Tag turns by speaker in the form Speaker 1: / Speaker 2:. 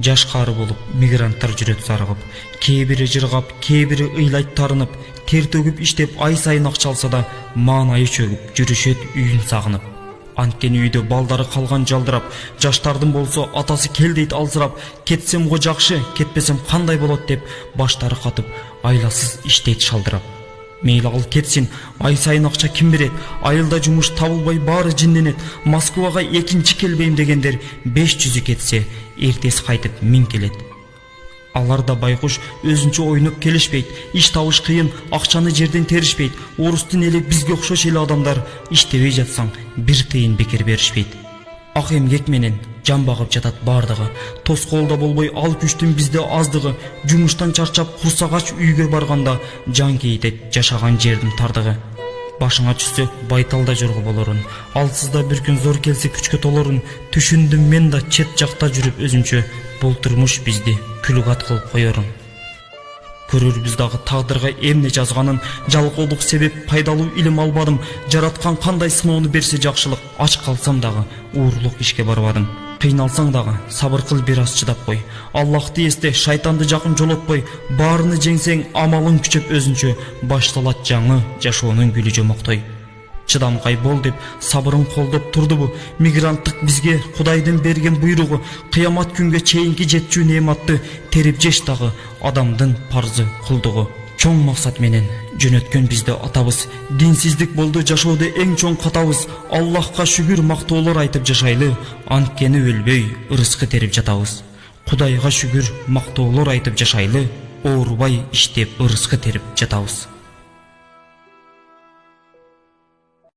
Speaker 1: жаш кары болуп мигранттар жүрөт зарыгып, кээ бири жыргап, кээ бири ыйлайт тарынып, тер төгүп иштеп ай сайын акча алса да маанайы чөгүп жүрүшөт үйүн сагынып. Анткени үйдө балдары калган жалдырап, жаштардын болсо атасы кел дейт алсырап, кетсем го жакшы, кетпесем кандай болот деп баштары катып, айласыз иштейт шалдырап. Мейли ал кетсин, ай сайын акча ким берет? Айылда жумуш табылбай баары жинденет. Москвага экинчи келбейм дегендер 500 кетсе, эртеси кайтып 1000 келет. Алар да байкуш өзүнчө ойноп келишпейт. Иш табыш кыйын, акчаны жерден теришпейт. Орустун эли бизге окшош эле адамдар иштебей жатсаң, бир тыйын бекер беришпейт. Ак эмгек менен жан багып жатат бардыгы. Тоскоолдо болбой ал күчтүн бизде аздыгы. Жумуштан чарчап курсагач үйгө барганда жан кейтет жашаган жердин тардыгы. Башыңа түшсө байталда жорго болорун, алсызда бир күн зор келсе күчкө толорун. Түшүндүм мен да чет жакта жүрүп өзүнчө, бул турмуш бизди күлүгат кылып коерун. Көрөрбүз дагы тагдырга эмне жазганын, жалкоолук себеп пайдалуу илим албадым. Жараткан кандай сыноону берсе жакшылык, ач калсам дагы уурлук ишке барбадым. Кыйналсаң дагы сабыр кыл, бир аз чыдап кой. Аллахты эсте, шайтанды жакын жолотпой, баарыны жеңсең амалың күчөп өзүнчө, башталат жаңы жашоонун гүлү жомоктой. Чыдамкай бол деп сабырын колдоп турдубу? Мигранттык бизге Кудайдын берген буйругу. Кыямат күнгө чейинки жетчү неаматты терип жеш дагы адамдын парзы кулдугу. Чоң максат менен жөнөткөн бизде атабыз. Динсиздик болду жашоодо эң чоң катабыз. Аллахка шүгүр, мактоолор айтып жашайлы, анткени өлбөй ырыскы терип жатабыз. Кудайга шүгүр, мактоолор айтып жашайлы, оорубай иштеп ырыскы терип жатабыз.